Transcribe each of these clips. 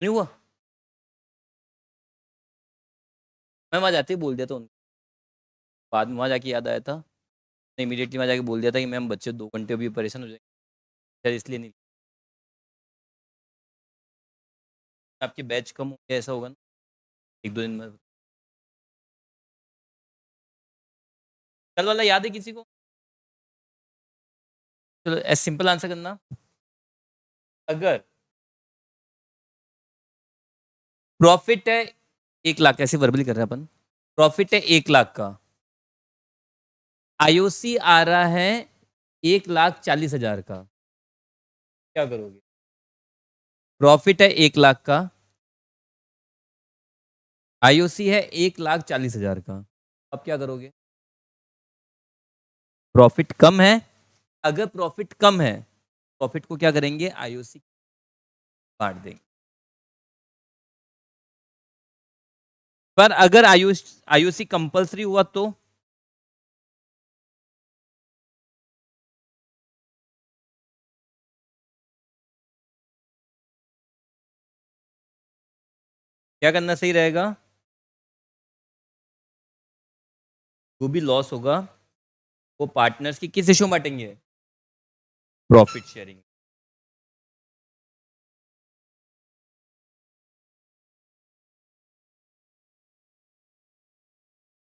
नहीं हुआ, मैं वहाँ जाते ही बोल दिया था उनको, बाद में वहाँ जाके याद आया था, इमीडिएटली वहाँ जाके बोल दिया था कि मैम बच्चे 2 घंटे अभी परेशान हो जाएंगे, शायद इसलिए नहीं, आपकी बैच कम हो गया ऐसा होगा ना, 1-2 दिन में। कल वाला याद है किसी को? चलो ऐसे सिंपल आंसर करना, अगर प्रॉफिट है 1 लाख, ऐसे वर्बली कर रहे हैं अपन, प्रॉफिट है 1 लाख का, आईओसी आ रहा है 1,40,000 का, क्या करोगे? प्रॉफिट है 1 लाख का, आईओसी है 1,40,000 का, अब क्या करोगे? प्रॉफिट कम है, अगर प्रॉफिट कम है, प्रॉफिट को क्या करेंगे? आईओसी काट देंगे। पर अगर आईओसी कंपलसरी हुआ तो क्या करना सही रहेगा? जो भी लॉस होगा वो पार्टनर्स की किस इशू में बांटेंगे? Profit sharing.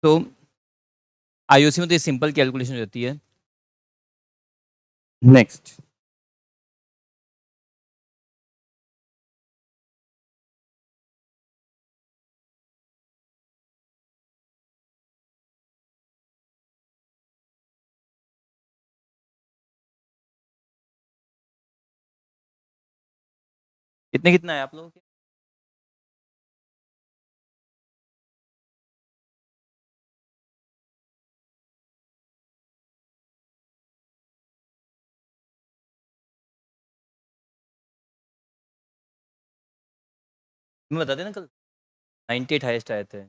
तो आईओसी में तो ये सिंपल कैलकुलेशन रहती है। नेक्स्ट, कितने कितना है आप लोगों के? मैं बता देना, कल 98 हाईएस्ट आए थे,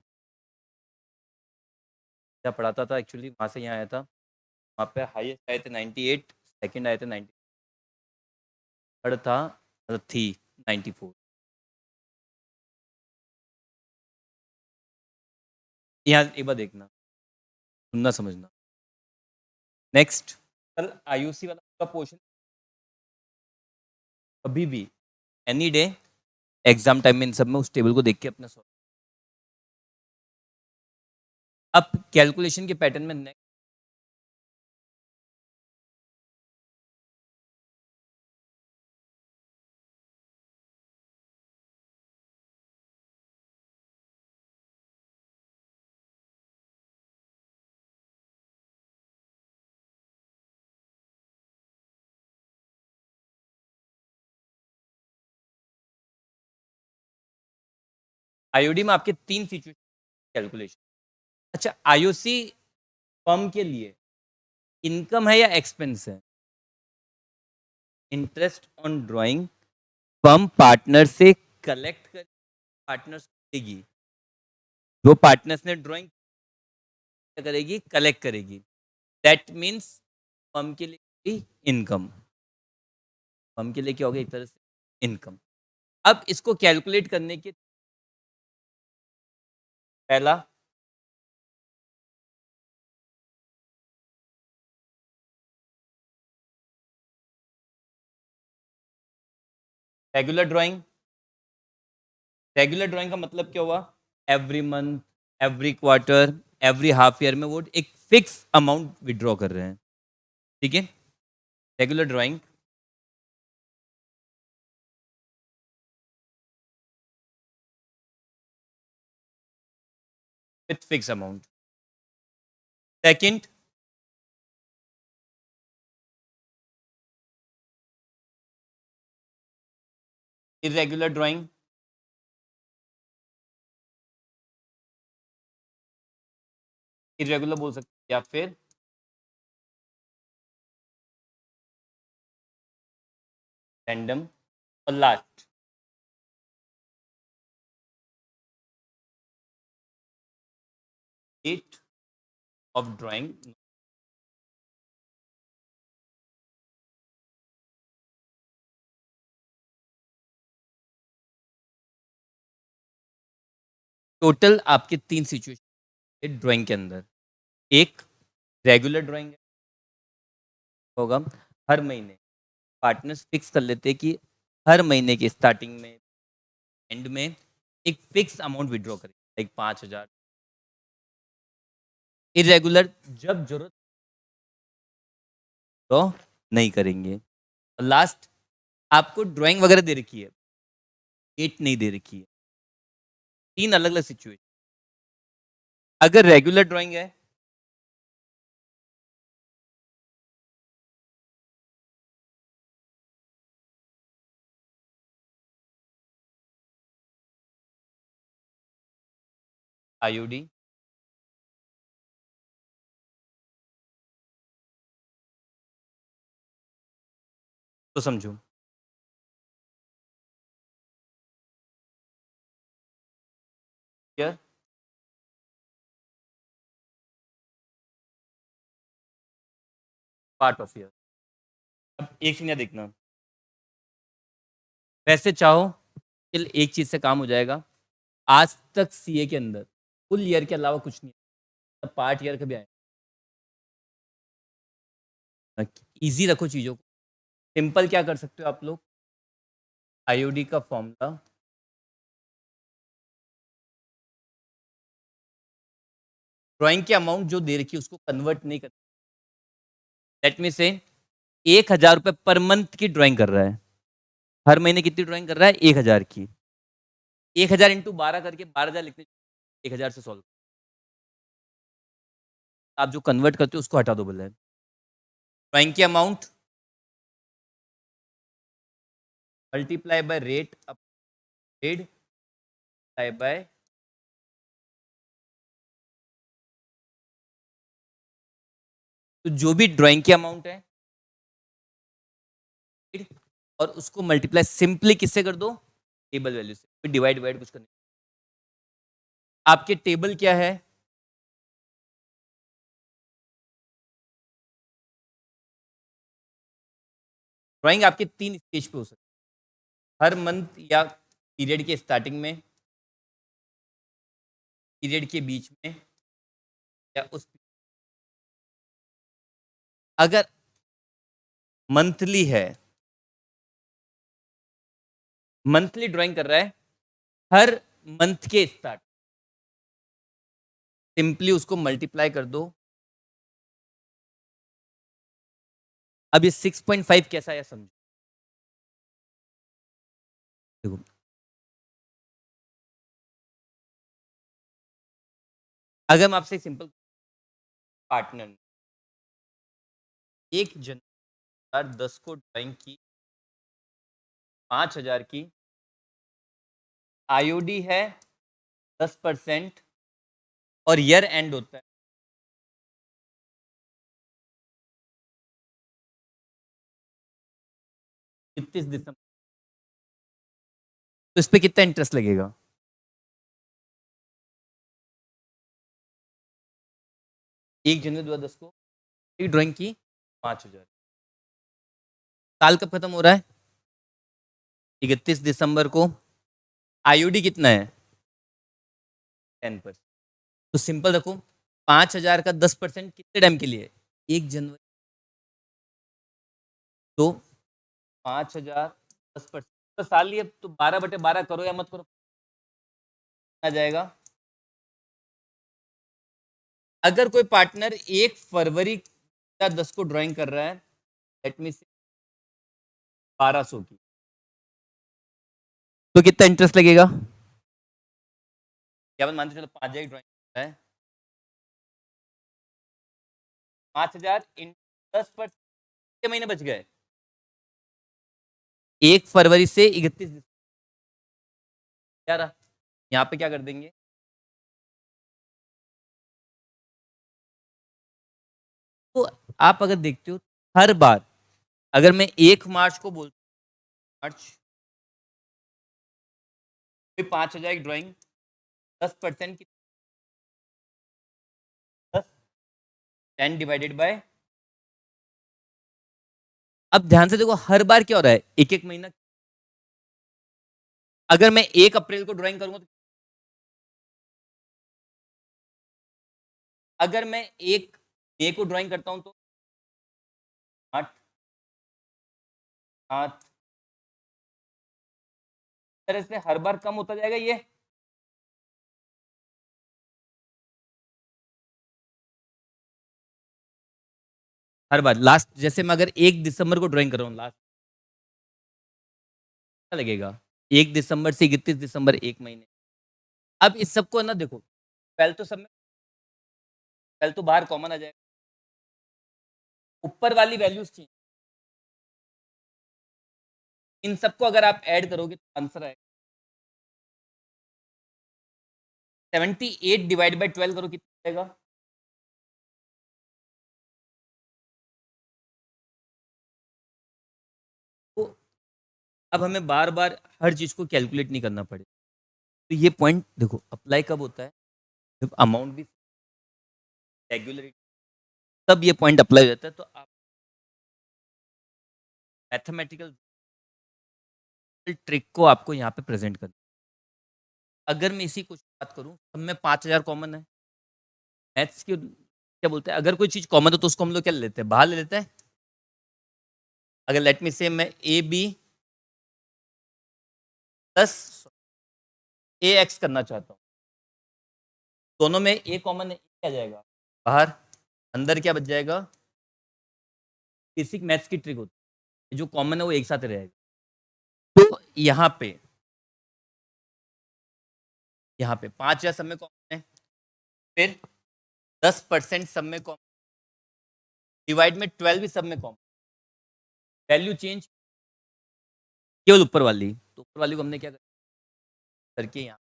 जहाँ पढ़ाता था एक्चुअली वहाँ से यहाँ आया था, वहाँ पे हाईएस्ट आए थे 98, सेकंड आए थे 90, थर्ड था मतलब थी 94। यहाँ एक बार देखना, सुनना समझना। नेक्स्ट, कल आईयूसी वाला का पोर्शन कभी भी एनी डे एग्जाम टाइम में इन सब में उस टेबल को देख के अपना सॉल्व। अब कैलकुलेशन के पैटर्न में नेक्स्ट, आईओडी में आपके 3 सिचुएशन कैलकुलेशन। अच्छा, आईओसी फर्म के लिए इनकम है या एक्सपेंस है? Interest on drawing firm partner से कलेक्ट कर, पार्टनर्स देगी, जो पार्टनर्स ने ड्राइंग करेगी कलेक्ट करेगी, दैट मीन्स फर्म के लिए इनकम, फर्म के लिए क्या होगा? एक तरह से इनकम। अब इसको कैलकुलेट करने के, पहला रेगुलर ड्राइंग, रेगुलर ड्राइंग का मतलब क्या हुआ? Every month, every quarter, every half year में वो एक फिक्स अमाउंट विड्रॉ कर रहे हैं, ठीक है? Regular drawing, with fix amount. Second, irregular drawing, irregular बोल सकते हैं, या फिर रैंडम, और last date of drawing. Total आपके 3 सिचुएशन है ड्राइंग के अंदर। एक रेगुलर ड्राइंग होगा, हर महीने पार्टनर्स फिक्स कर लेते हैं कि हर महीने के स्टार्टिंग में, एंड में एक फिक्स अमाउंट विथड्रॉ करें, लाइक 5,000। इरेगुलर जब जरूरत तो नहीं करेंगे। और लास्ट, आपको ड्राइंग वगैरह दे रखी है, डेट नहीं दे रखी है। 3 अलग-अलग सिचुएशन। अगर रेगुलर ड्राइंग है, आईओडी, तो समझो क्या पार्ट ऑफ ईयर। अब एक चीज देखना, वैसे चाहो केवल एक चीज से काम हो जाएगा। आज तक सीए के अंदर फुल ईयर के अलावा कुछ नहीं है, पार्ट ईयर कभी आया। इजी रखो चीजों को। सिंपल क्या कर सकते हो आप लोग, आईओडी का फॉर्मूला, ड्राइंग की अमाउंट जो दे रखी है उसको कन्वर्ट नहीं करना। लेट मी से 1,000 रुपए पर मंथ की ड्राइंग कर रहा है, हर महीने कितनी ड्राइंग कर रहा है, 1,000 की। 1,000 इंटू 12 करके 12,000 लिखते, 1,000 से सॉल्व। आप जो कन्वर्ट करते हो उसको हटा दो बोला है। ड्राइंग की amount multiply by rate paid by, तो जो भी ड्राइंग की अमाउंट है और उसको मल्टीप्लाई सिंपली किससे कर दो, टेबल वैल्यू से, डिवाइड डिवाइड कुछ करने। आपके टेबल क्या है, ड्राइंग आपके 3 स्टेज पे हो सकती है, हर मंथ या पीरियड के स्टार्टिंग में, पीरियड के बीच में, या उस, अगर मंथली है, मंथली ड्राइंग कर रहा है, हर मंथ के स्टार्ट, सिंपली उसको मल्टीप्लाई कर दो। अब ये 6.5 कैसा है समझो। देखो, अगर मैं आपसे सिंपल, पार्टनर 1 जनवरी 2010 को ड्राइंग की 5,000 की, आईओडी है 10% और ईयर एंड होता है 31 दिसंबर, तो इस पे कितना इंटरेस्ट लगेगा, 1 जनवरी 2010 को ड्राइंग की 5,000, साल कब खत्म हो रहा है, 31 दिसंबर को। आईओडी कितना है, 10%। तो सिंपल रखो, 5,000 का 10% कितने टाइम के लिए, 1 जनवरी, तो 5,000 10%, तो साल लिए, तो 12/12 करो या मत करो, आ जाएगा। अगर कोई पार्टनर 1 फरवरी 2010 को ड्राइंग कर रहा है, लेट मी से 1,200 की, तो कितना इंटरेस्ट लगेगा, क्या बात मानते चलो 5,000 ड्राइंग है, 5,000 इन 10%, कितने महीने बच गए, 1 फरवरी से 31 दिसंबर, क्या रहा, यहाँ पे क्या कर देंगे, तो आप अगर देखते हो, हर बार अगर मैं 1 मार्च को बोलता हूँ, मार्च, 5,000 की ड्राइंग, 10% की, 10, 10 डिवाइडेड बाय, अब ध्यान से देखो हर बार क्या हो रहा है, एक एक महीना। अगर मैं 1 अप्रैल को ड्राइंग करूंगा तो अगर मैं एक ए को ड्राइंग करता हूँ तो 8 7 तरह से हर बार कम होता जाएगा ये। हर बार लास्ट, जैसे मैं अगर 1 दिसंबर को ड्राइंग कर रहा हूँ, लास्ट लगेगा 1 दिसंबर से 31 दिसंबर 1 महीने। अब इस सबको ना देखो, पहले तो सब में, पहले तो बाहर कॉमन आ जाएगा, ऊपर वाली वैल्यूज चेंज, इन सबको अगर आप ऐड करोगे तो आंसर आएगा 78 डिवाइड बाय 12 करो, कितना आएगा? तो अब हमें बार बार हर चीज को कैलकुलेट नहीं करना पड़े। तो ये पॉइंट देखो अप्लाई कब होता है, जब अमाउंट भी रेगुलरिटी, तब ये पॉइंट अप्लाई हो जाता है। तो आप मैथमेटिकल ट्रिक को आपको यहाँ पे प्रेजेंट करना। अगर मैं इसी कुछ बात करूँ, सब में 5000 कॉमन है। मैथ्स के क्या बोलते हैं, अगर कोई चीज कॉमन हो तो उसको हम लोग क्या ले लेते हैं, बाहर ले लेते हैं। अगर लेट मी से मैं A B plus A X करना चाहता हूँ, दोनों में ए कॉमन है, क्या जाएगा बाहर, अंदर क्या बच जाएगा? बेसिक मैथ्स की ट्रिक होती है, जो कॉमन है वो एक साथ रहेगा। तो यहाँ पे 5000 सब में कॉमन है, फिर 10% सब में कॉमन, डिवाइड में 12 भी सब में कॉमन, वैल्यू चेंज केवल ऊपर वाली। तो ऊपर वाली को हमने क्या करके यहाँ,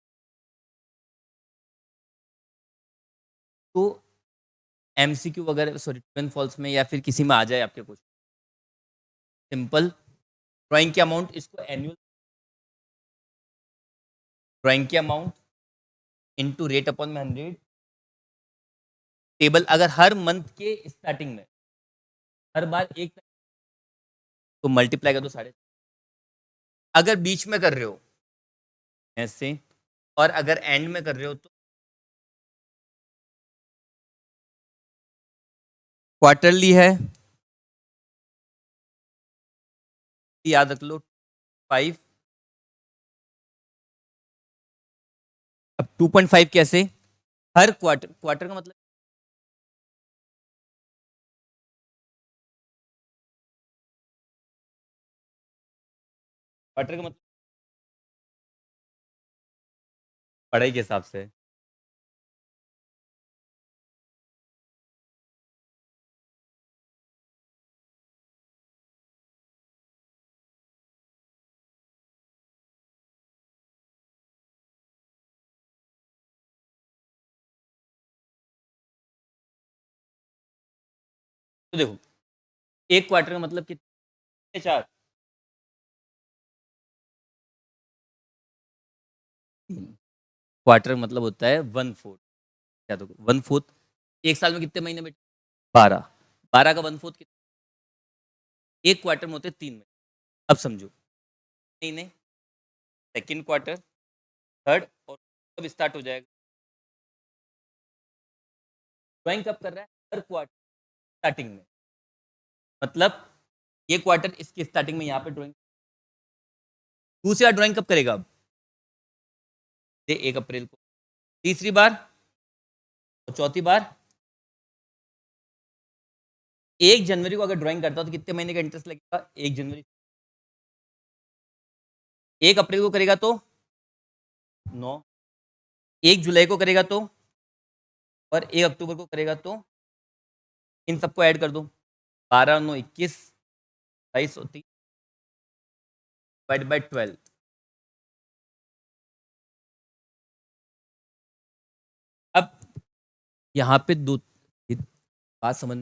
तो एमसीक्यू वगैरह, सॉरी ट्रू एंड फॉल्स में या फिर किसी में आ जाए आपके कुछ सिंपल, ड्राइंग की अमाउंट, इसको एनुअल ड्राइंग की अमाउंट इनटू रेट अपॉन में 100, टेबल अगर हर मंथ के स्टार्टिंग में हर बार एक, तो मल्टीप्लाई कर दो 3.5, अगर बीच में कर रहे हो ऐसे, और अगर एंड में कर रहे हो तो क्वार्टरली है, याद रख लो 5। अब 2.5 कैसे, हर क्वार्टर, क्वार्टर का मतलब क्वार्टर का मतलब पढ़ाई के हिसाब से, तो देखो एक क्वार्टर का मतलब कितने, 4, क्वार्टर मतलब होता है 1/4, क्या तो 1/4, एक साल में कितने महीने बेटे, 12, 12 का 1/4 कितना, एक क्वार्टर में होते हैं 3 महीने। अब समझो महीने, सेकेंड क्वार्टर, थर्ड, और कब स्टार्ट हो जाएगा, ड्राइंग कब कर रहा है, हर क्वार्टर स्टार्टिंग में, मतलब ये क्वार्टर इसकी स्टार्टिंग में यहाँ पे ड्राइंग, दूसरी बार ड्राइंग कब करेगा, अब 1 अप्रैल को, तीसरी बार और चौथी बार 1 जनवरी को अगर ड्राइंग करता हो तो कितने महीने का इंटरेस्ट लगेगा, 1 जनवरी, 1 अप्रैल को करेगा तो 9, 1 जुलाई को करेगा तो, और 1 अक्टूबर को करेगा तो, इन सबको ऐड कर दो, 12 9 21, 22 डिवाइड बाई 12, अब यहाँ पे दो बात समझ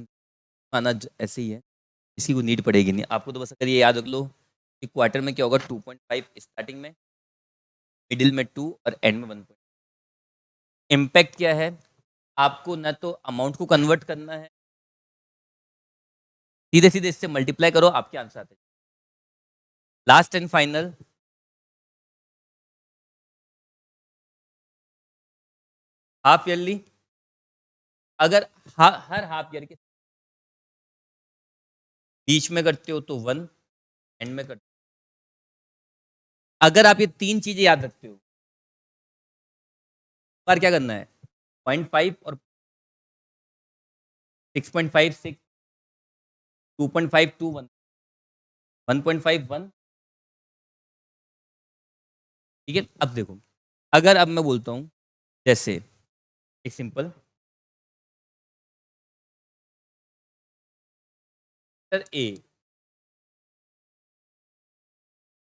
आना ऐसे ही है, किसी को नीड पड़ेगी नहीं आपको, तो बस अगर ये याद रख लो कि क्वार्टर में क्या होगा, 2.5 स्टार्टिंग में, मिडिल में 2 और एंड में 1। इम्पैक्ट क्या है, आपको ना तो अमाउंट को कन्वर्ट करना है, सीधे सीधे इससे मल्टीप्लाई करो, आपके आंसर आते हैं। Last and final, half yearly, अगर हर हाफ ईयर के बीच में करते हो तो 1, एंड में करते हो। अगर आप ये 3 चीजें याद रखते हो, बार क्या करना है, 0.5 और 6.5 6, 2.5 2 1, 1.5 1। ठीक है, अब देखो, अगर अब मैं बोलता हूं जैसे एक simple sir A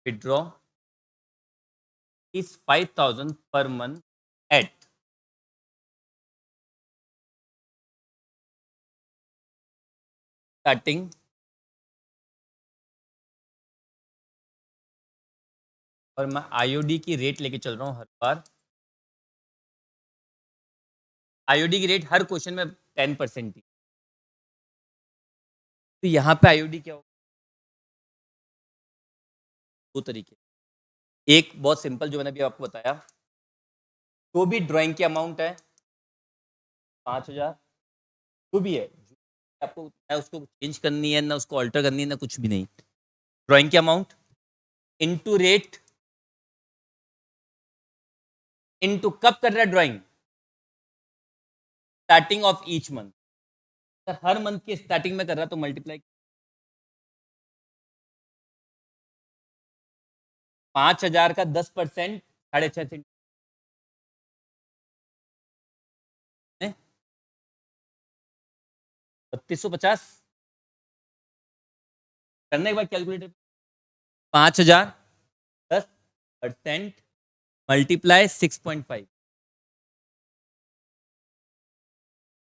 withdraw is 5,000 per month at starting, और मैं आईओडी की रेट लेके चल रहा हूँ हर बार। आईओडी की रेट हर क्वेश्चन में 10% थी, तो यहाँ पे आईओडी क्या होगा, दो तरीके। एक बहुत सिंपल जो मैंने अभी आपको बताया, जो भी ड्राइंग की अमाउंट है 5,000, जो भी है, आपको ना उसको चेंज करनी है, ना उसको ऑल्टर करनी है, ना कुछ भी नहीं। ड्राइंग की अमाउंट इनटू रेट, इनटू कब कर रहा है drawing, starting of each month. Her month के स्टार्टिंग में कर रहा है तो मल्टीप्लाई 5,000 का 10% 6.5 3250 करने के बाद कैलकुलेटर 5,000 10% मल्टीप्लाई 6.5,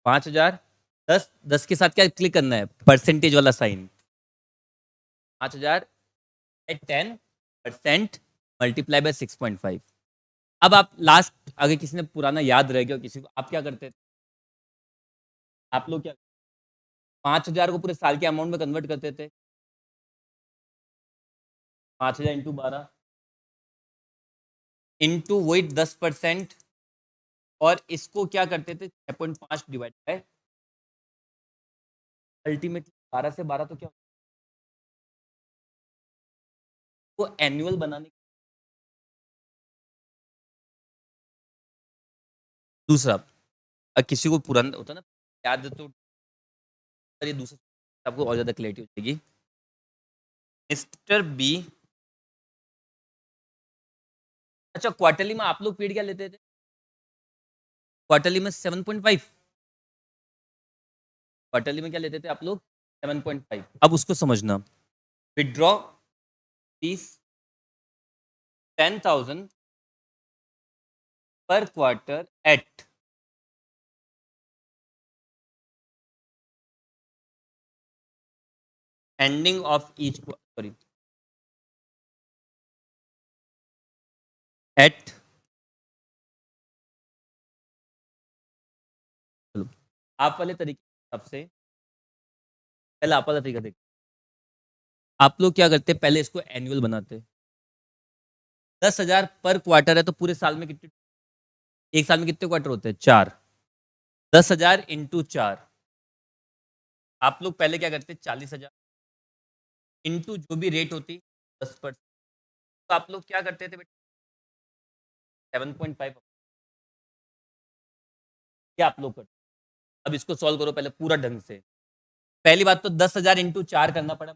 5,000 10 के साथ क्या क्लिक करना है, परसेंटेज वाला साइन, 5,000 एट 10% मल्टीप्लाई बाय 6.5। अब आप लास्ट, अगर किसी ने पुराना याद रह गया किसी को, आप क्या करते थे, आप लोग क्या 5,000 को पूरे साल के अमाउंट में कन्वर्ट करते थे, 5,000 इंटू 12 इंटू वही 10%, और इसको क्या करते थे 6.5 डिवाइड बाय अल्टीमेटली 12 से 12 तो क्या, वो एनुअल बनाने। दूसरा, किसी को पुराना होता ना याद है तो ये दूसरा आपको और ज्यादा क्लैरिटी हो जाएगी। मिस्टर बी, अच्छा क्वार्टरली में आप लोग पीरियड क्या लेते थे, क्वार्टरली में 7.5, क्वार्टरली में क्या लेते थे आप लोग 7.5। अब उसको समझना, withdraw fees 10,000 per quarter at ending of each, sorry at, चलो आप वाले तरीके सबसे पहले आप वाला तरीका देखो। आप लोग क्या करते, पहले इसको एनुअल बनाते, 10,000 पर क्वार्टर है तो पूरे साल में कितने, एक साल में कितने क्वार्टर होते हैं, 4, 10,000 इंटू 4। आप लोग पहले क्या करते, 40,000 इंटू जो भी रेट होती 10%, तो आप लोग क्या करते थे बेटा 7.5, क्या आप लोग करते। अब इसको सॉल्व करो पहले पूरा ढंग से। पहली बात तो 10,000 इंटू 4 करना पड़ा,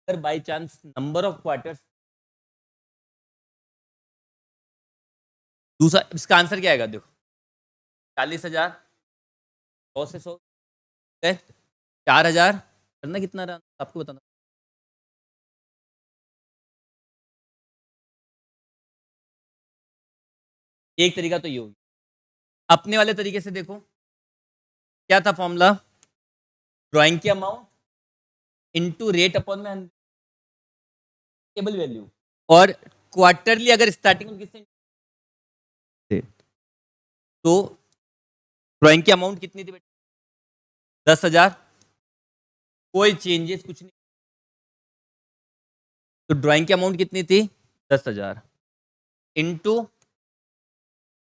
अगर by chance number of quarters, दूसरा इसका आंसर क्या आएगा देखो, 40,000 100 से 100 4,000 करना कितना रहा आपको बताना। एक तरीका तो ये होगी, अपने वाले तरीके से देखो क्या था फॉर्मूला, ड्राइंग की अमाउंट इनटू रेट अपॉन में टेबल वैल्यू, और क्वार्टरली अगर स्टार्टिंग में किससे तो ड्राइंग की अमाउंट कितनी थी बेटा 10,000, कोई चेंजेस कुछ नहीं, तो ड्राइंग की अमाउंट कितनी थी 10,000 इंटू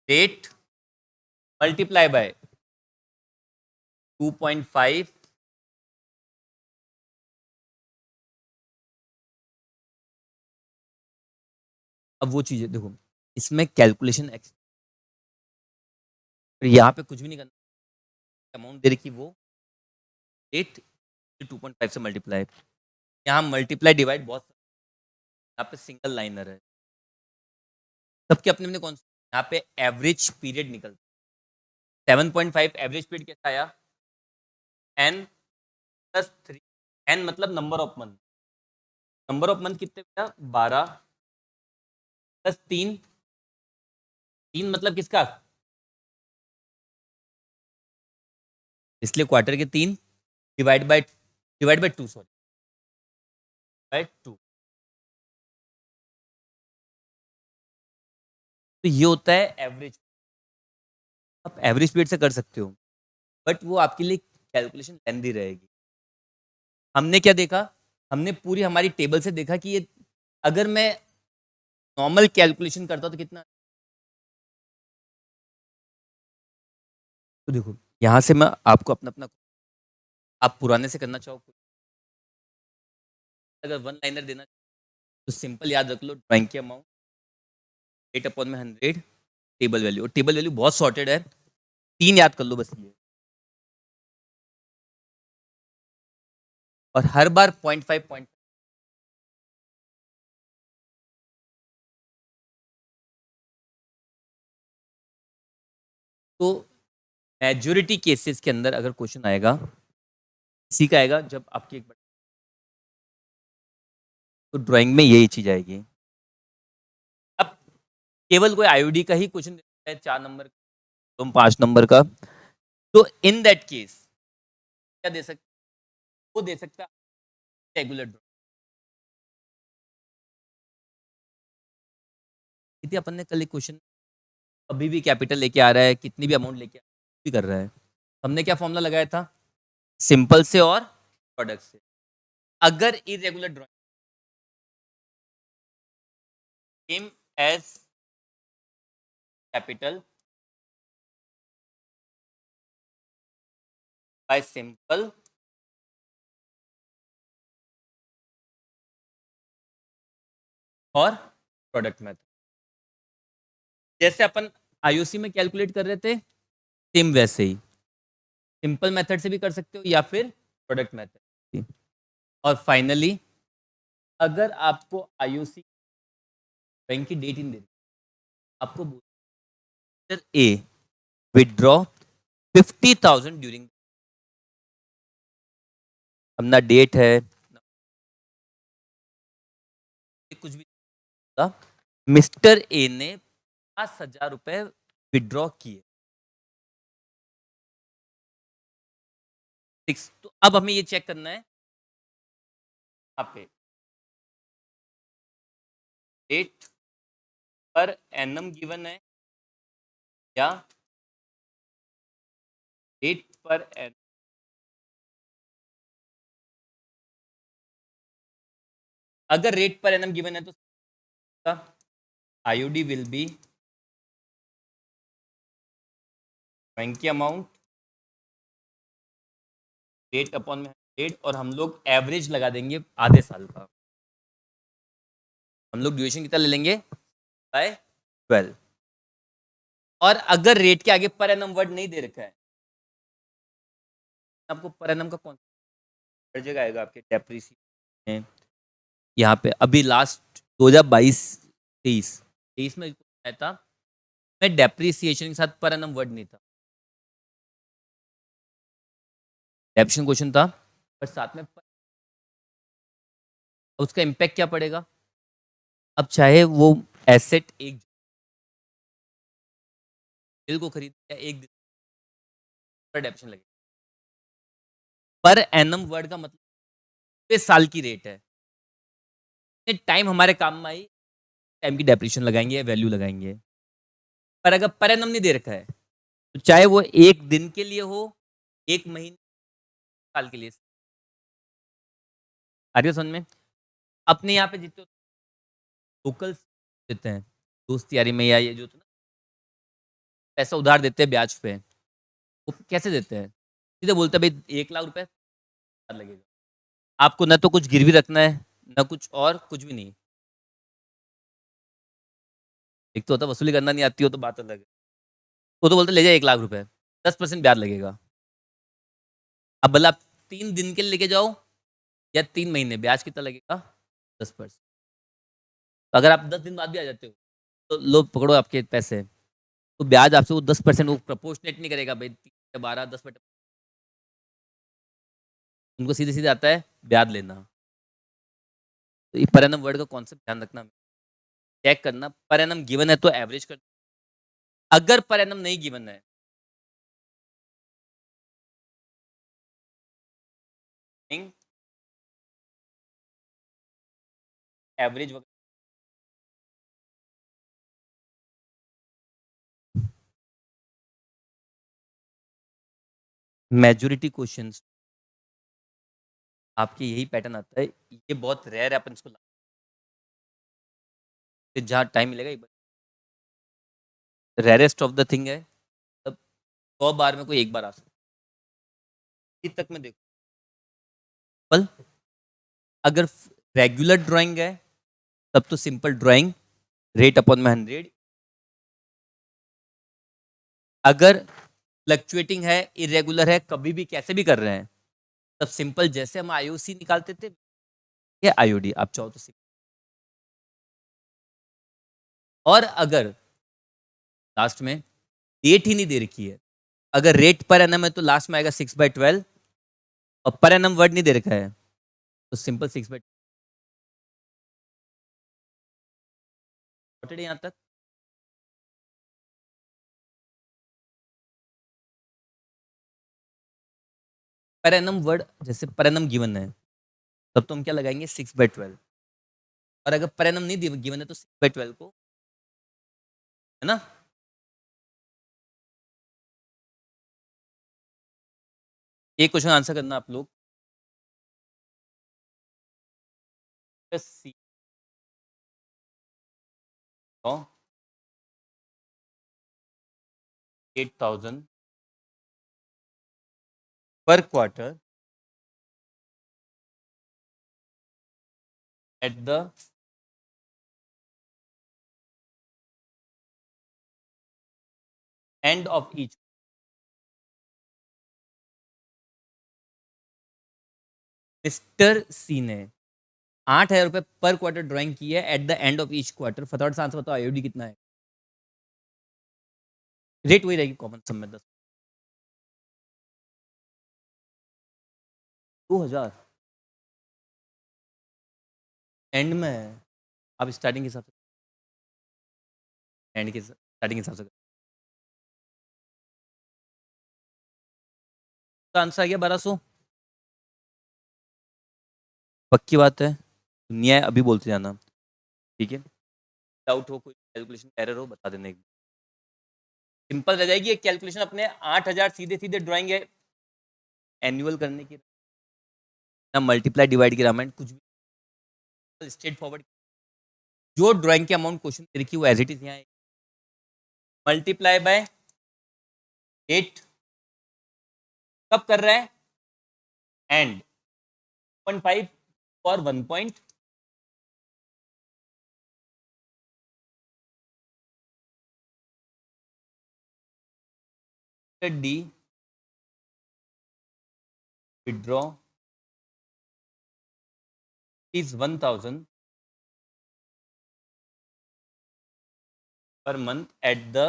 रेट मल्टीप्लाई बाय 2.5 अब वो चीज़ है देखो, इसमें कैलकुलेशन यहाँ पे कुछ भी नहीं करना, अमाउंट दे रखी वो 8 2.5 से मल्टीप्लाई, यहाँ मल्टीप्लाई डिवाइड बहुत, यहाँ पे सिंगल लाइनर है, सबके अपने अपने कौन, यहाँ पे एवरेज पीरियड निकलता 7.5 एवरेज पीरियड कैसा आया n प्लस 3, n मतलब नंबर ऑफ मंथ कितने बेटा 12 प्लस 3, 3 मतलब किसका, इसलिए क्वार्टर के 3 डिवाइड बाय 2 सॉरी बाय 2, तो ये होता है एवरेज। आप एवरेज पीरियड से कर सकते हो, बट वो आपके लिए कैलकुलेशन लेंदी रहेगी। हमने क्या देखा, हमने पूरी हमारी टेबल से देखा कि ये अगर मैं नॉर्मल कैलकुलेशन करता तो कितना, तो देखो यहाँ से मैं आपको अपना अपना, आप पुराने से करना चाहो, अगर वन लाइनर देना तो सिंपल याद रख लो, ड्राइंग की अमाउंट 8/100 टेबल वैल्यू, और टेबल वैल्यू बहुत सॉर्टेड है, 3 याद कर लो बस ये, और हर बार 0.5 तो मेजोरिटी केसेस के अंदर अगर क्वेश्चन आएगा इसी का आएगा, जब आपकी एक तो ड्राइंग में यही चीज आएगी। अब केवल कोई आईओडी का ही क्वेश्चन देता है 4 नंबर तुम 5 नंबर का, तो इन दैट केस क्या दे सकते, वो दे सकता रेगुलर ड्राइंग। यदि अपन ने कल एक क्वेश्चन अभी भी कैपिटल लेके आ रहा है, कितनी भी अमाउंट लेके भी कर रहा है, हमने क्या फॉर्मूला लगाया था, सिंपल से और प्रोडक्ट से, अगर irregular drawing same as capital by simple और प्रोडक्ट मेथड, जैसे अपन आईओसी में कैलकुलेट कर रहे थे सेम वैसे ही सिंपल मेथड से भी कर सकते हो या फिर प्रोडक्ट मेथड। और फाइनली अगर आपको आईओसी बैंक की डेट इन दे, आपको ए विदड्रॉ 50,000 ड्यूरिंग, अपना डेट है कुछ भी, मिस्टर ए ने 5,000 रुपए विदड्रॉ किए, तो अब हमें ये चेक करना है यहाँ पे डेट पर एनम गिवन है या डेट पर एन, अगर रेट पर एनम गिवन है तो आईओडी विल बी बैंक की अमाउंट रेट अपॉन रेट, और हम लोग एवरेज लगा देंगे आधे साल का, हम लोग ड्यूरेशन कितना ले लेंगे बाय 12, और अगर रेट के आगे पर एनम वर्ड नहीं दे रखा है, आपको पर एनम का कौन हर जगह आएगा आपके डेप्रिसिएशन, यहाँ पे अभी लास्ट 2022-23 में आया था, मैं डेप्रिसिएशन के साथ पर एनम वर्ड नहीं था, डेप्रिसिएशन क्वेश्चन था पर साथ में उसका इम्पैक्ट क्या पड़ेगा, अब चाहे वो एसेट एक दिल को खरीद या एक दिन पर डेप्रिसिएशन लगे, पर एनम वर्ड का मतलब साल की रेट है, टाइम हमारे काम में आई टाइम की डेप्रिसिएशन लगाएंगे या वैल्यू लगाएंगे, पर अगर पर एनम नहीं दे रखा है तो चाहे वो एक दिन के लिए हो, एक महीने, साल के लिए, आ रही है समझ में। अपने यहाँ पे जितने लोकल देते हैं दोस्त यारी में, या ये जो पैसा उधार देते हैं ब्याज पे, वो कैसे देते हैं, सीधे बोलता है भाई 1 लाख रुपए लगेगा, आपको ना तो कुछ गिरवी रखना है ना कुछ और, कुछ भी नहीं। एक तो होता है वसूली करना नहीं आती हो तो बात अलग है, वो तो बोलते ले जाए 1 लाख रुपए, 10% ब्याज लगेगा। अब भला आप 3 दिन के लिए लेके जाओ या 3 महीने, ब्याज कितना लगेगा? 10%। तो अगर आप 10 दिन बाद भी आ जाते हो तो लो पकड़ो आपके पैसे, तो ब्याज आपसे वो 10% वो प्रपोर्शनेट नहीं करेगा भाई, 12 10%। उनको सीधे सीधे आता है ब्याज लेना। तो ये पर एनम वर्ड का कॉन्सेप्ट ध्यान रखना, चेक करना पर एनम गिवन है तो एवरेज कर, अगर पर एनम नहीं गिवन है एवरेज। मेजोरिटी क्वेश्चंस आपके यही पैटर्न आता है, ये बहुत रेयर है अपन इसको जहाँ टाइम मिलेगा, रेयरेस्ट ऑफ द थिंग है, तब 100 बार में कोई एक बार आ सकता है। तक में देखो पल, अगर रेगुलर ड्राइंग है तब तो सिंपल ड्राइंग रेट अपॉन में 100, अगर फ्लक्चुएटिंग है इरेगुलर है कभी भी कैसे भी कर रहे हैं तब सिंपल जैसे हम आईओसी निकालते थे या आईओडी आप चाहो तो सिंपल। और अगर लास्ट में डेट ही नहीं दे रखी है, अगर रेट पर एनम है तो लास्ट में आएगा 6/12, और पर एनम वर्ड नहीं दे रखा है तो सिंपल 6/12 यहाँ तक। पर एनम वर्ड जैसे पर एनम गिवन है तब तो हम क्या लगाएंगे 6/12, और अगर पर एनम नहीं गिवन है तो 6/12 को, है ना। एक क्वेश्चन आंसर करना आप लोग, सी 8,000 पर quarter at the end of each. Mr C ने 8,000 रुपए पर क्वार्टर ड्राइंग की है at the end of each quarter, फटाफट से आंसर बताओ आईओडी कितना है। रेट वही रहेगी कॉमन सम में 10, 2,000 एंड में है। आप स्टार्टिंग के हिसाब से, एंड के स्टार्टिंग के हिसाब से तो आंसर आ गया 1,200। पक्की बात है, दुनिया है अभी बोलते जाना, ठीक है। डाउट हो कोई कैलकुलेशन एरर हो बता देना, एक सिंपल रह जाएगी एक कैलकुलेशन अपने 8,000 सीधे सीधे ड्राइंग है एनुअल करने की, ना मल्टीप्लाई डिवाइड की रामायण कुछ भी, स्ट्रेट फॉरवर्ड जो ड्राइंग के अमाउंट क्वेश्चन देखी वो एज इट इज यहाँ मल्टीप्लाई बाय 8 कब कर रहा है एंड 1.5 और 1. D withdraw is 1,000 per month at the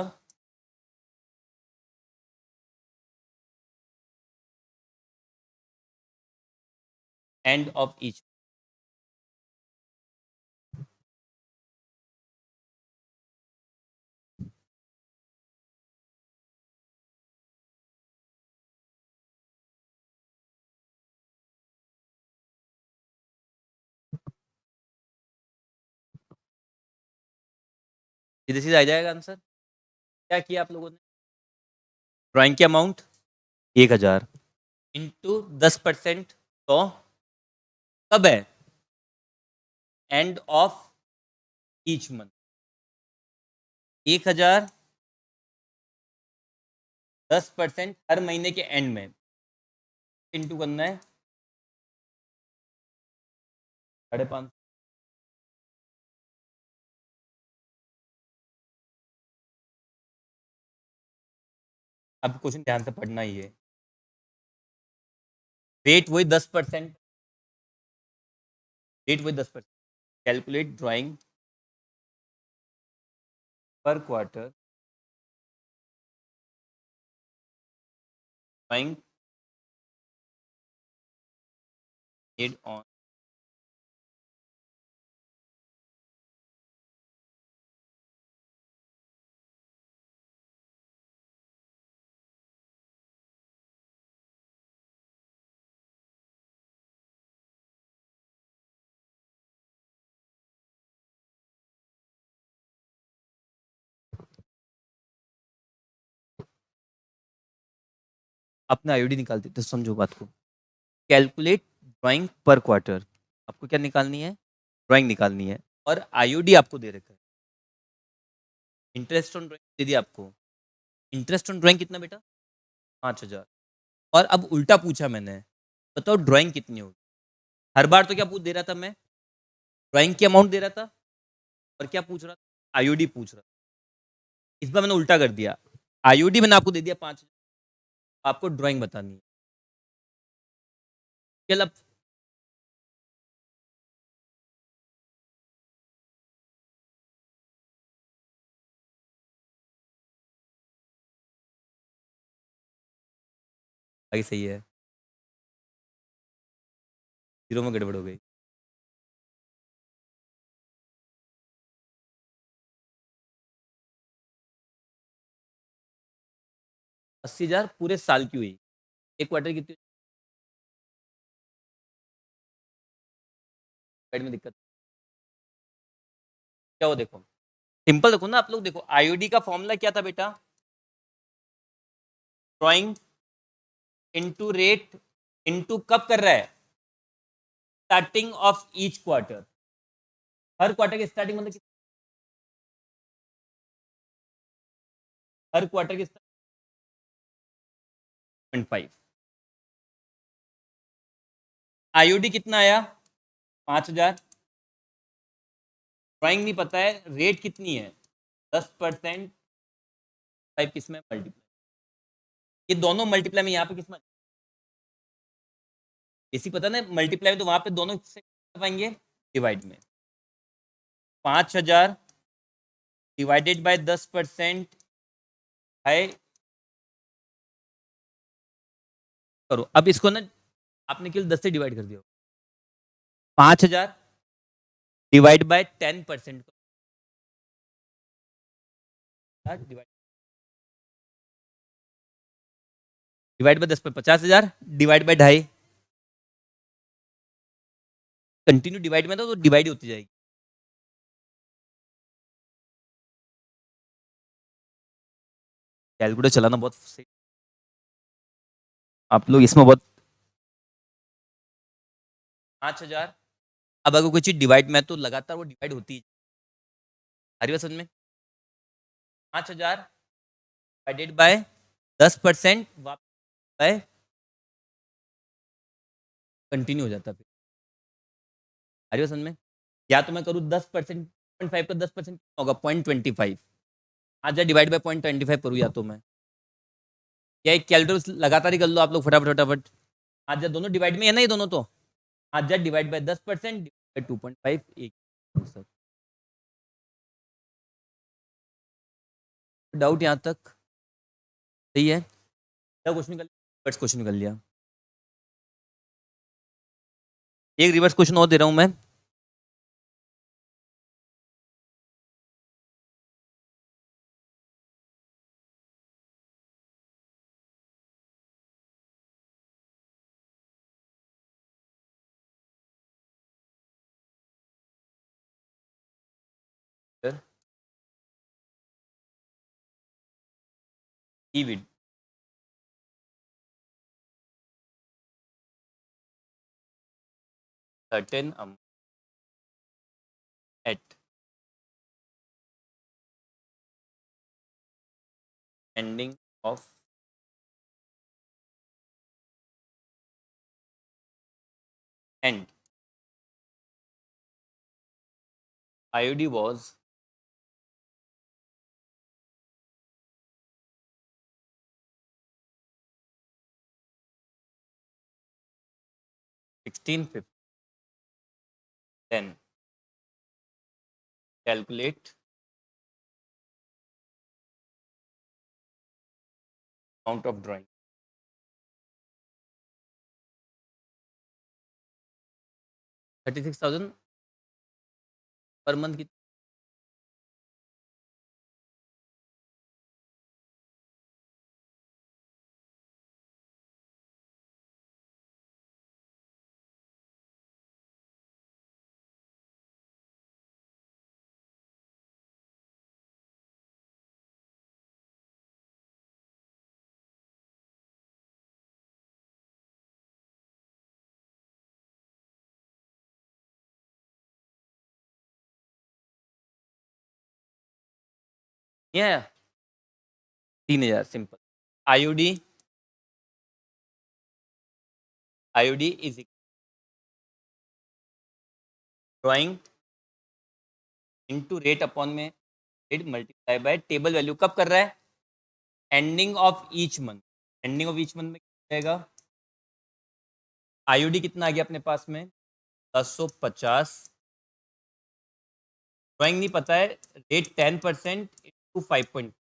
end of each। सीधे सीधे आ जाएगा आंसर। क्या किया आप लोगों ने, ड्राइंग की अमाउंट 1,000 इंटू 10%, तो कब है एंड ऑफ ईच मंथ, 1,000 10% हर महीने के एंड में, इंटू करना है 550। अब क्वेश्चन ध्यान से पढ़ना ही है। रेट वही 10%, रेट वही 10%। कैलकुलेट ड्राइंग पर क्वार्टर, ड्राइंग made on अपना आईओडी निकालते थे, समझो बात को। कैलकुलेट ड्राइंग पर क्वार्टर, आपको क्या निकालनी है? ड्राइंग निकालनी है, और आईओडी आपको दे रखा है। इंटरेस्ट ऑन ड्राइंग दे दिया आपको। इंटरेस्ट ऑन ड्राइंग कितना बेटा? 5,000। और अब उल्टा पूछा मैंने, बताओ ड्राइंग कितनी होगी। हर बार तो क्या पूछ दे रहा था मैं? ड्राइंग की अमाउंट दे रहा था, और क्या पूछ रहा था? आईओडी पूछ रहा था। इस बार मैंने उल्टा कर दिया, आईओडी मैंने आपको दे दिया 5, आपको ड्राइंग बतानी है। चल अब आगे सही है, जीरो में गड़बड़ हो गई। 80,000 पूरे साल की हुई, एक क्वार्टर की कितनी? साइड में दिक्कत क्या हो, देखो सिंपल देखो ना आप लोग, देखो आईओडी का फॉर्मूला क्या था बेटा? ड्राइंग इनटू रेट इनटू कब कर रहा है? Starting of each quarter. Her quarter की स्टार्टिंग मतलब हर क्वार्टर की 0.5। आईओडी कितना आया? 5,000। ड्राइंग नहीं पता है, रेट कितनी है? 10%। 5 किस में मल्टीप्लाई, ये दोनों मल्टीप्लाई में, यहाँ पे किस में इसी पता ना, मल्टीप्लाई में तो वहां पे दोनों से पाएंगे डिवाइड में। 5,000 डिवाइडेड बाय 10% है। करो अब इसको ना, आपने केवल 10 से डिवाइड कर दिया। 5,000 divide by 10%, divide divide by 10 पर 50,000, डिवाइड बाय 2.5। कंटिन्यू डिवाइड में तो डिवाइड होती जाएगी। कैलकुलेटर चलाना बहुत सही, आप लोग इसमें बहुत। 5,000, अब अगर कोई चीज डिवाइड में है तो लगातार वो डिवाइड होती है। हरी बात समझ में? 5,000 डिवाइडेड बाय 10% बाय कंटिन्यू हो जाता है फिर। हरी बात समझ में? या तो मैं करूँ 10%, 0.5 का 10% होगा 0.25। आज डिवाइड बाय 0.25 करूँ, या तो मैं, या एक कैलकुलेटर लगातार ही कर लो आप लोग फटाफट फटाफट। आज दोनों डिवाइड में है ना, ये दोनों तो। आज डिवाइड बाय 10% 2.5 एक। डाउट यहाँ तक सही है? क्वेश्चन कर लिया, क्वेश्चन कर लिया। एक रिवर्स क्वेश्चन और दे रहा हूं मैं। ईविड certain amount at ending of and IOD was 1650. Then calculate amount of drawing. 36,000 per month की नहीं आया 3,000 simple. IOD is drawing into rate upon में rate multiply by table value. कब कर रहा है? Ending of each month. Ending of each month में क्या जाएगा? IOD कितना आ गया अपने पास में? 1050. ड्राइंग नहीं पता है, रेट 10% इंटू 5.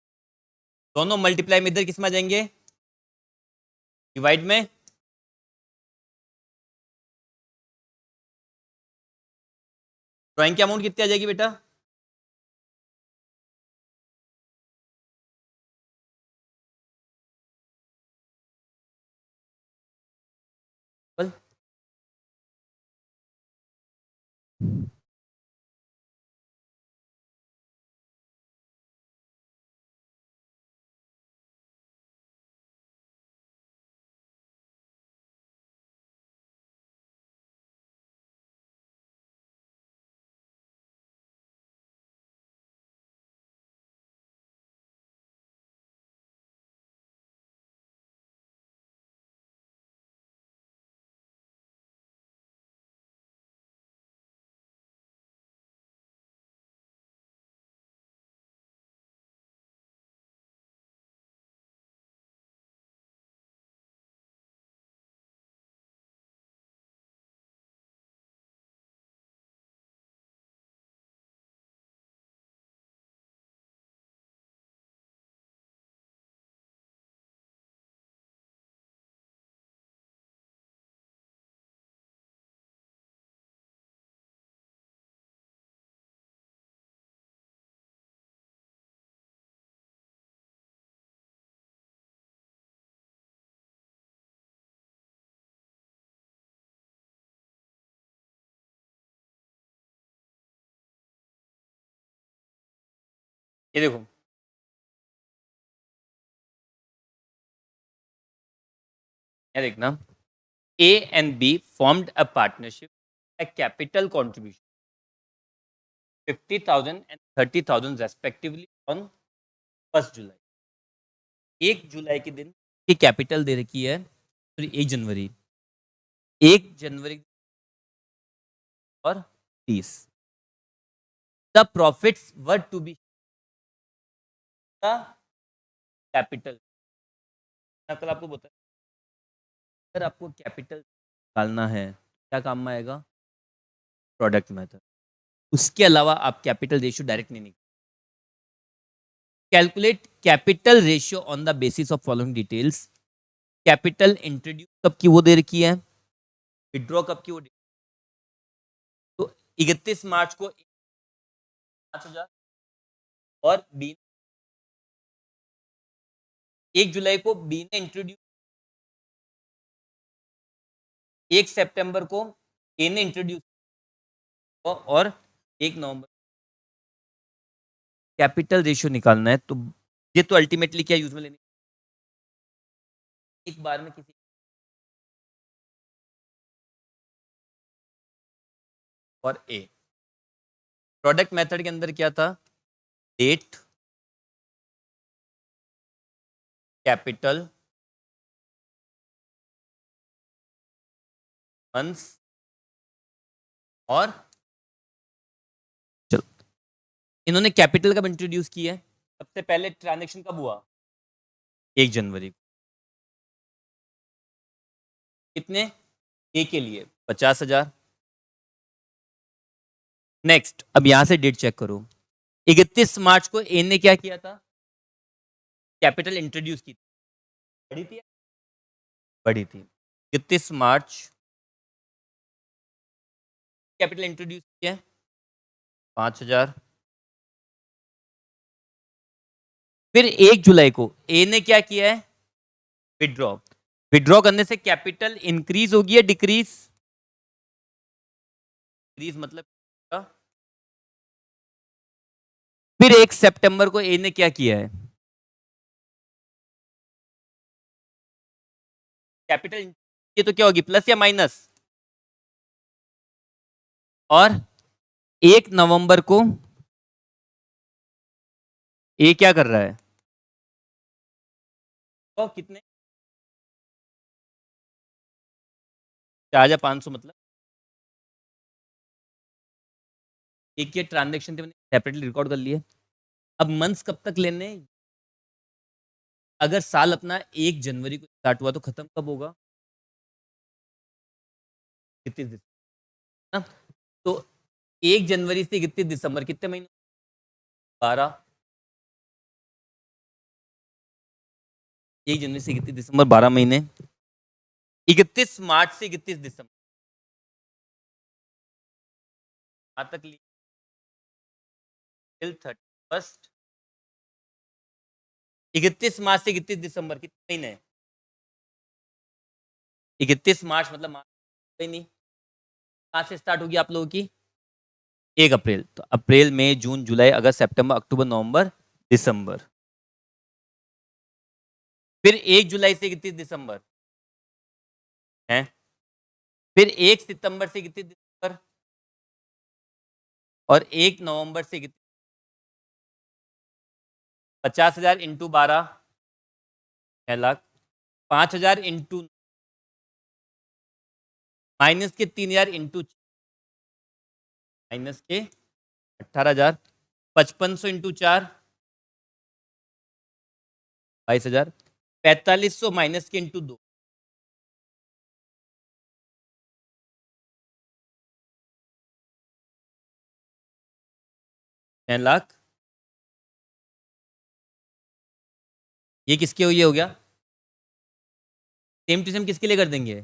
दोनों मल्टीप्लाई में इधर किस में आ जाएंगे? डिवाइड में. ड्राइंग की अमाउंट कितनी आ जाएगी बेटा? बल ये देखो, ये देखना. A and B formed a partnership, a capital contribution 50,000 and 30,000 respectively on 1 जुलाई. 1 जुलाई के दिन की कैपिटल दे रखी है, सॉरी 1 जनवरी, 1 जनवरी और 30. The profits were to be the capital. कल आपको बता, अगर आपको कैपिटल निकालना है क्या काम में आएगा? Product method. उसके अलावा आप कैपिटल रेशियो डायरेक्ट नहीं निकाल. Calculate capital ratio on the basis of following details. Capital introduce कब की वो दे रखी है, विड्रॉ कब की वो दे. तो 31 मार्च को 5,000 और बी 1 जुलाई को बी ने इंट्रोड्यूस, 1 सितंबर को ए ने इंट्रोड्यूस और 1 नवंबर. कैपिटल रेशियो निकालना है तो ये तो अल्टीमेटली क्या यूज में लेनी, एक बार में किसी और ए. प्रोडक्ट मेथड के अंदर क्या था? डेट, कैपिटल, मंथ्स, और चलो, इन्होंने कैपिटल कब इंट्रोड्यूस किया है? सबसे पहले ट्रांजेक्शन कब हुआ? 1 जनवरी को। कितने? ए के लिए 50,000। नेक्स्ट, अब यहां से डेट चेक करो। 31 मार्च को ए ने क्या किया था? कैपिटल इंट्रोड्यूस की थी। बढ़ी थी? बढ़ी थी। 31 मार्च कैपिटल इंट्रोड्यूस किया है 5,000। फिर 1 जुलाई को ए ने क्या किया है? विड्रॉ। विड्रॉ करने से कैपिटल इंक्रीज होगी या डिक्रीज? डिक्रीज मतलब क्या? फिर 1 सितंबर को ए ने क्या किया है? कैपिटल, ये तो क्या होगी, प्लस या माइनस? और 1 नवंबर को ए क्या कर रहा है? तो कितने? 4,500 मतलब एक के ट्रांजेक्शन थे, मैंने सेपरेटली रिकॉर्ड कर लिए। अब मंथ्स कब तक लेने? अगर साल अपना 1 जनवरी को स्टार्ट हुआ तो खत्म कब होगा? 31 दिसंबर ना? तो 1 जनवरी से 31 दिसंबर कितने महीने? 12। 1 जनवरी से 31 दिसंबर 12 महीने। 31 मार्च से 31 दिसंबर तक लिए टिल 31। 31 मार्च से 31 दिसंबर कितने महीने? 31 मार्च मतलब मार्च ही नहीं। कहाँ से स्टार्ट होगी आप लोगों की? 1 अप्रैल। तो अप्रैल मई जून जुलाई अगस्त सितंबर अक्टूबर नवंबर दिसंबर। फिर 1 जुलाई से 31 दिसंबर है। फिर 1 सितंबर से 31 दिसंबर। और 1 नवंबर से 50,000 इंटू 12 6 लाख। 5,000 इंटू माइनस के 3,000 इंटू माइनस के 18,000। 5500 इंटू 4 22,000। 4500 माइनस के इंटू 2 6 लाख। ये किसके ये हो गया? सेम टू सेम किसके लिए कर देंगे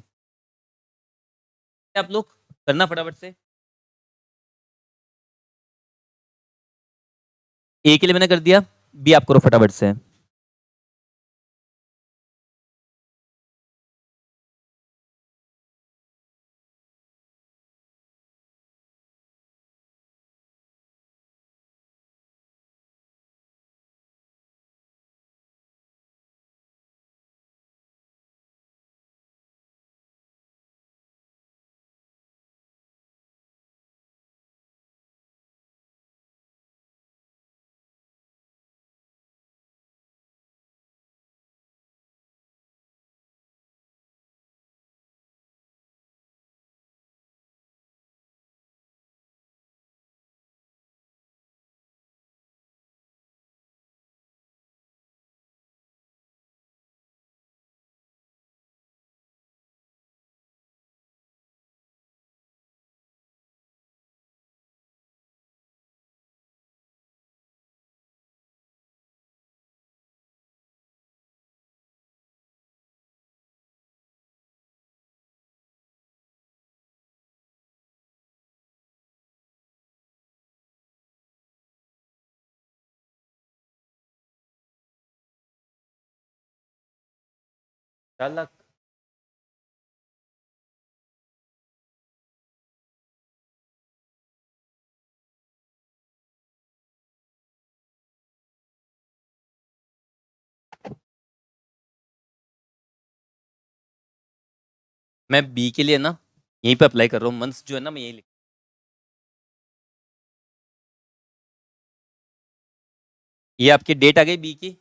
आप लोग? करना फटाफट से। ए के लिए मैंने कर दिया, बी आप करो फटाफट से। चल, मैं बी के लिए ना यहीं पे अप्लाई कर रहा हूँ। मंथ्स जो है ना मैं यही लिख, ये आपकी डेट आ गई बी की।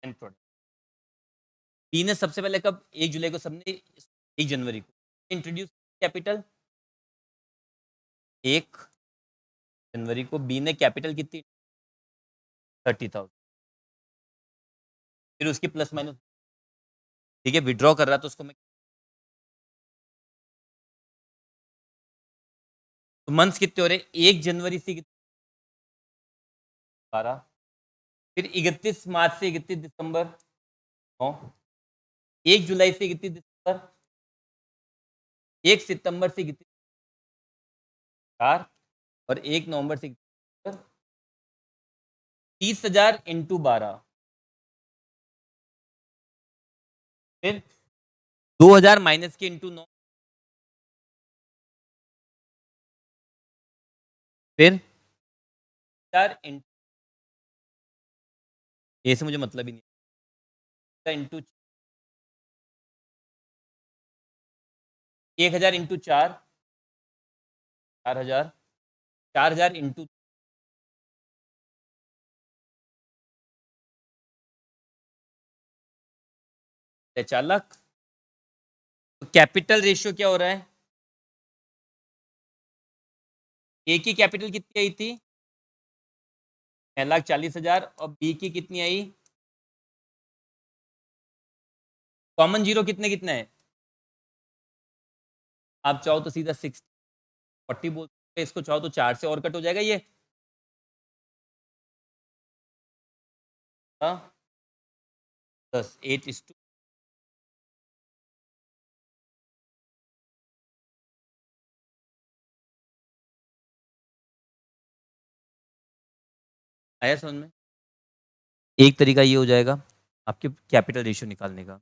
And product. बी ने सबसे पहले कब, 1 जुलाई को सबने 1 जनवरी को इंट्रोड्यूस कैपिटल, 1 जनवरी को बी ने कैपिटल कितनी 30,000, फिर उसकी प्लस माइनस, ठीक है, विड्रॉ कर रहा तो उसको मैं, तो मंथ्स कितने हो रहे, 1 जनवरी से 12, फिर 31 मार्च से 31 दिसंबर 9, 1 जुलाई से 31 दिसंबर, 1 सितंबर से 31 4, और 1 नवंबर से 30,000 इंटू 12, फिर 2,000 माइनस के इंटू 9, फिर 4 ये से मुझे मतलब ही नहीं, इंटू 1,000 इंटू 4, 4,000, 4,000 इंटू 4 लाख। तो कैपिटल रेशियो क्या हो रहा है, ए की कैपिटल कितनी आई थी 6,40,000, और बी की कितनी आई, कॉमन जीरो कितने कितने है, आप चाहो तो सीधा 40 बोल सकते, इसको चाहो तो 4 से और कट हो जाएगा ये, हाँ 10, 8:2, आया समझ में। एक तरीका ये हो जाएगा आपके कैपिटल रेशियो निकालने का।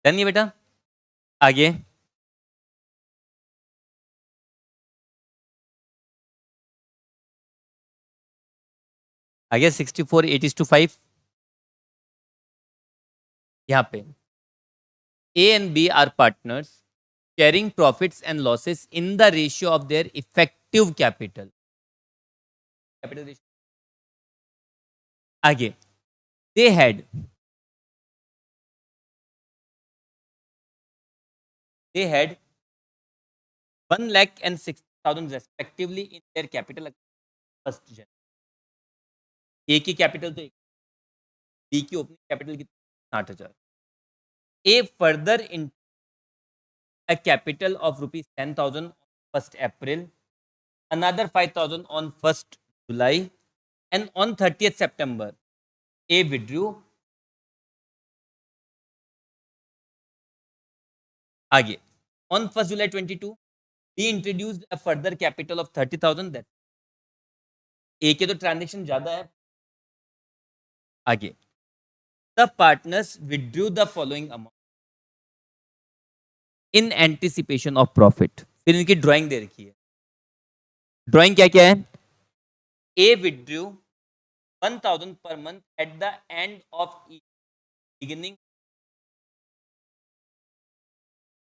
डन ये बेटा, आगे आगे 64 8:5, यहाँ पे A and B are partners sharing profits and losses in the ratio of their effective capital. Capital ratio. आगे they had 1,06,000 respectively in their capital first January. A की कैपिटल तो B की ओपनिंग कैपिटल कितनी 60,000. A further in a capital of rupees 10,000 on 1st April, another 5,000 on 1st July, and on 30th September, A withdrew. आगे on 1st July 22, B introduced a further capital of 30,000. That A के तो transaction ज्यादा है, आगे the partners withdrew the following amount in anticipation of profit. फिर इनकी drawing दे रखी है, ड्राइंग क्या क्या है, A withdrew 1,000 per month at the end of each beginning.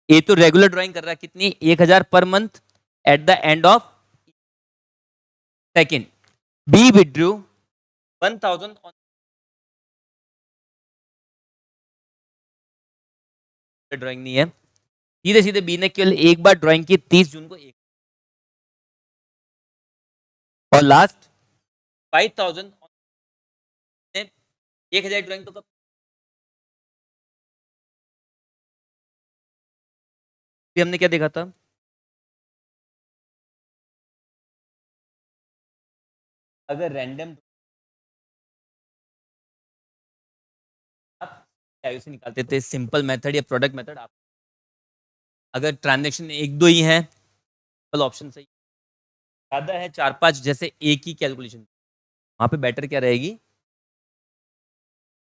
A तो रेगुलर ड्राइंग कर रहा है कितनी 1,000 per month eight the end of second. B withdrew 1,000 on drawing नहीं है, सीधे सीधे बी ने केवल एक बार ड्राइंग की 30 जून को एक, और लास्ट 5,000 1,000 ड्राइंग तो कब, हमने क्या देखा था, अगर रैंडम आप से निकालते थे सिंपल मेथड या प्रोडक्ट मेथड, आप अगर ट्रांजेक्शन एक दो ही है ऑप्शन सही, ज्यादा है 4-5 जैसे एक ही कैलकुलेशन, वहां पे बेटर क्या रहेगी,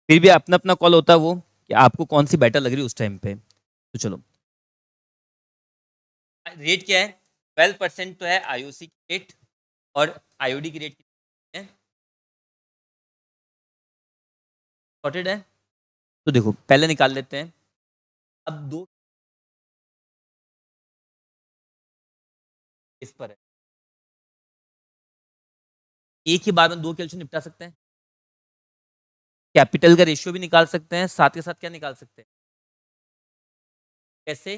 फिर भी अपना अपना कॉल होता है वो कि आपको कौन सी बेटर लग रही है उस टाइम पे, तो चलो रेट क्या है? 12% तो है आईओसी की रेट और आईओडी की रेट है, सॉर्टेड है। तो देखो पहले निकाल लेते हैं। अब दो इस पर है, एक ही बार में दो कैलकुलेशन निपटा सकते हैं। कैपिटल का रेशियो भी निकाल सकते हैं, साथ के साथ क्या निकाल सकते हैं? कैसे?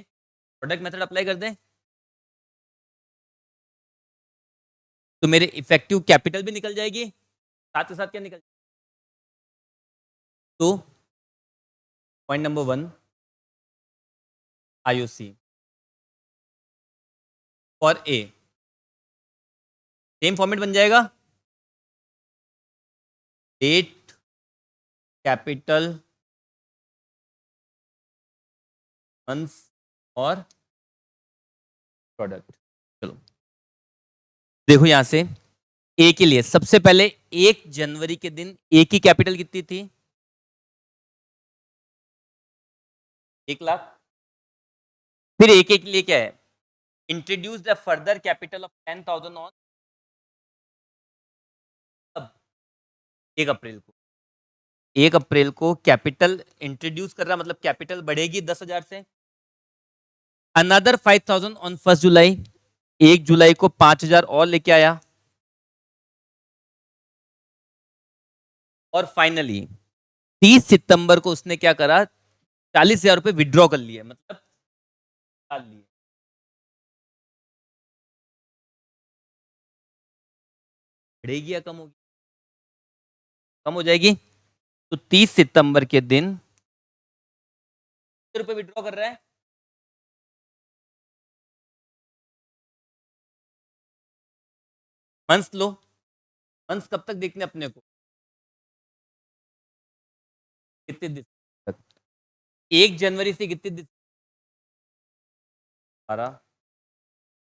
प्रोडक्ट मेथड अप्लाई कर दें तो मेरे इफेक्टिव कैपिटल भी निकल जाएगी, साथ के साथ क्या निकल, तो point number 1 IOC for a same format बन जाएगा, डेट, कैपिटल, मंथ्स और प्रोडक्ट। चलो देखो यहां से ए के लिए सबसे पहले 1 जनवरी के दिन ए की कैपिटल कितनी थी? 1 लाख। फिर ए के लिए क्या है? Introduce the further capital of 10,000 on 1 अप्रैल को। 1 अप्रैल को कैपिटल इंट्रोड्यूस कर रहा, मतलब कैपिटल बढ़ेगी 10,000 से। अनदर 5,000 ऑन 1 जुलाई। 1 जुलाई को 5,000 और लेके आया। और फाइनली 30 सितंबर को उसने क्या करा? 40,000 रुपए विड्रॉ कर लिए, मतलब निकाल लिए। बढ़ेगी या कम होगी? कम हो जाएगी। तो 30 सितंबर के दिन रुपए विड्रॉ कर रहा है। मंथ्स लो, मंथ्स कब तक देखने अपने को? कितने दिन तक? 1 जनवरी से कितने दिन? 12।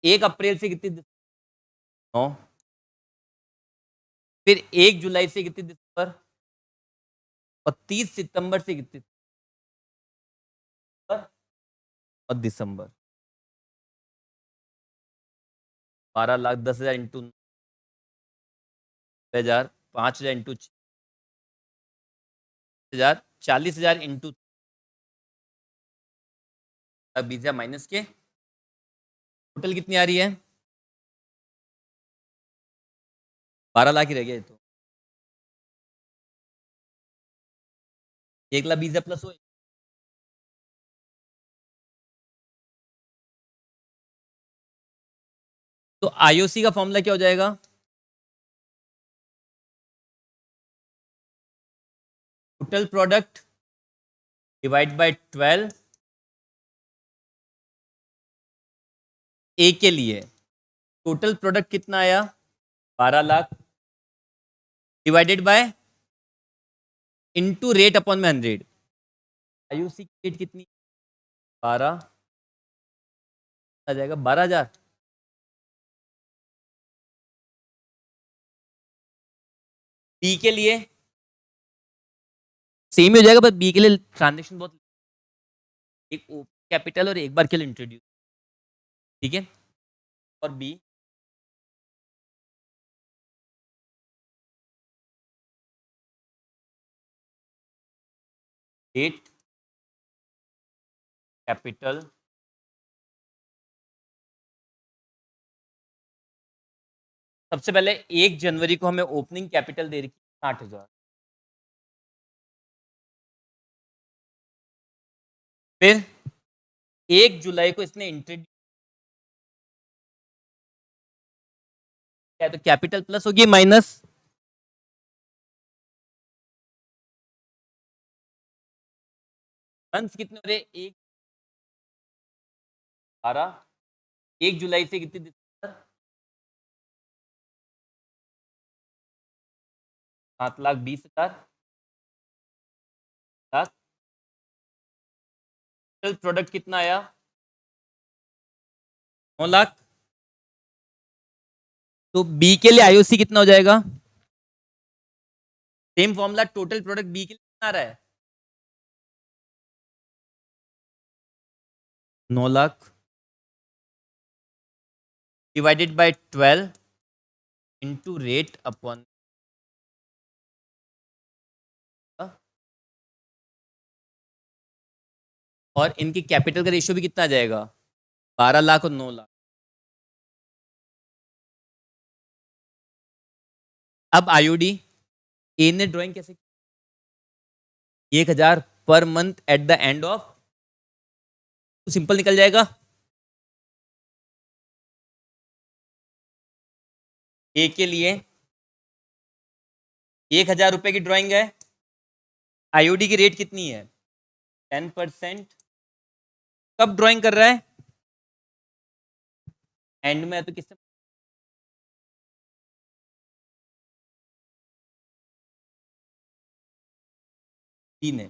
1 अप्रैल से कितने दिन? 9। फिर 1 जुलाई से कितने दिसंबर? और 30 सितंबर से कितने दिसंबर? और दिसंबर। 12 lakh 10,000 into 9,000, 5,000 into 6,000, 40,000 into 20,000 minus के टोटल कितनी आ रही है? 12 लाख ही रह गया ये तो। 1,20,000 प्लस हो। तो आईओसी का फॉर्मूला क्या हो जाएगा? Total product divide by 12। ए के लिए टोटल प्रोडक्ट कितना आया? 12 lakh divided bye into rate upon में 100। आईओसी की रेट कितनी? 12 आ जाएगा 12,000। बी के लिए सेम ही हो जाएगा, बस बी के लिए ट्रांजेक्शन बहुत, एक कैपिटल और एक बार के लिए इंट्रोड्यूस, ठीक है। और बी डेट, कैपिटल, सबसे पहले 1 जनवरी को हमें ओपनिंग कैपिटल दे रखी 60,000। फिर 1 जुलाई को इसने इंट्रोड्यूस किया, तो कैपिटल प्लस होगी माइनस, मंथ्स कितने हो रहे? 1 12। 1 जुलाई से कितनी दिसंबर? 7,20,000 लाख। टोटल प्रोडक्ट कितना आया? 9 लाख। तो बी के लिए आईओसी कितना हो जाएगा? Same formula, total product B के लिए कितना आ रहा है? 9 lakh divided by 12 into rate upon और इनकी कैपिटल का रेशियो भी कितना आ जाएगा 12 लाख और 9 लाख। अब आईओडी ए ने ड्राइंग कैसे 1000 per month eight the end of तो सिंपल निकल जाएगा। ए के लिए 1000 रुपए की ड्राइंग है। आईओडी की रेट कितनी है 10%। कब ड्राइंग कर रहा है एंड में तो किससे बी ने।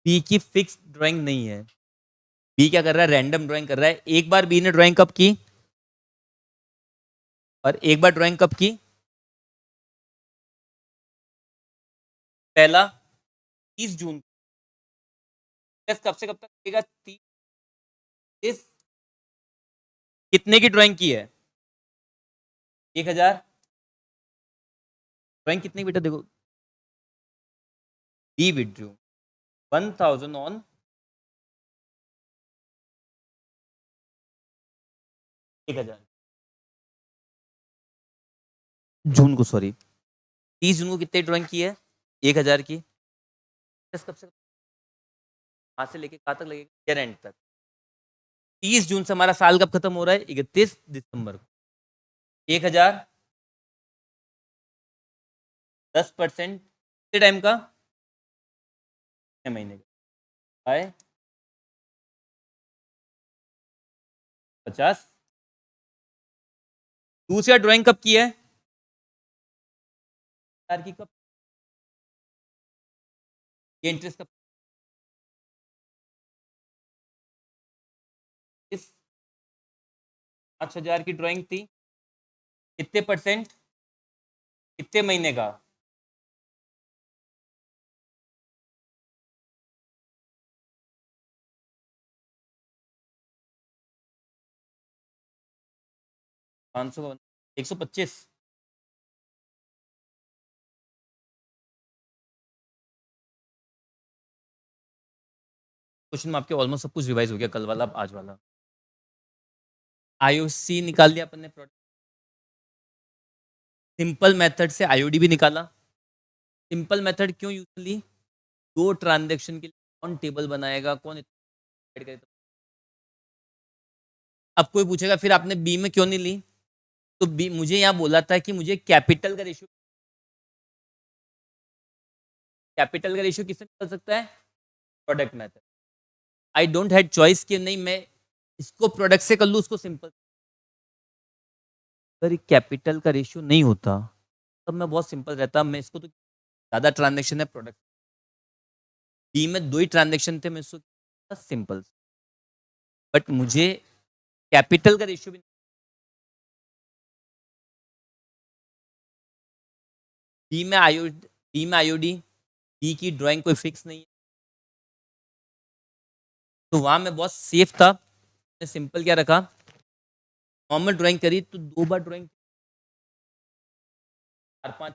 बी की फिक्स ड्राइंग नहीं है। बी क्या कर रहा है रैंडम ड्राइंग कर रहा है। एक बार बी ने ड्राइंग कब की और एक बार ड्राइंग कब की पहला 30 जून प्लस कब से कब तक लगेगा 30 कितने की ड्राइंग की है 1000 ड्राइंग कितने की बेटा देखो बी विड्रू 1000 ऑन 1000 जून को सॉरी 30 जून को कितने ड्राइंग की है 1000 की प्लस कब से कहाँ से लेके कहाँ तक लगेगा ईयर एंड तक। 30 जून से हमारा साल कब खत्म हो रहा है 31 दिसंबर को 1000 10% कितने टाइम का 6 महीने का आए 50। दूसरा ड्राइंग कब की है की कब ये इंटरेस्ट कब इस 5000 की ड्राइंग थी कितने परसेंट कितने महीने का 500 का 125। क्वेश्चन में आपके ऑलमोस्ट सब कुछ रिवाइज हो गया कल वाला आज वाला। आईओसी निकाल लिया अपन ने प्रोडक्ट सिंपल मेथड से आईओडी भी निकाला। सिंपल मेथड क्यों यूज ली दो ट्रांजेक्शन के लिए कौन टेबल बनाएगा कौन करेगा। अब कोई पूछेगा फिर आपने बी में क्यों नहीं ली तो बी मुझे यहाँ बोला था कि मुझे कैपिटल का रेशियो किससे निकल सकता है product method. I don't had choice कि नहीं मैं इसको प्रोडक्ट से कर लूँ उसको सिंपल। अगर कैपिटल का रेशियो नहीं होता तब मैं बहुत सिंपल रहता मैं इसको तो ज़्यादा ट्रांजेक्शन है प्रोडक्ट बी में 2 ही ट्रांजेक्शन थे मैं इसको सिंपल बट मुझे कैपिटल का रेशियो भी बी में आईओडी बी की ड्राइंग कोई फिक्स नहीं है तो वहां मैं बहुत सेफ था मैं सिंपल क्या रखा नॉर्मल ड्राइंग करी तो 2 बार ड्राइंग 4-5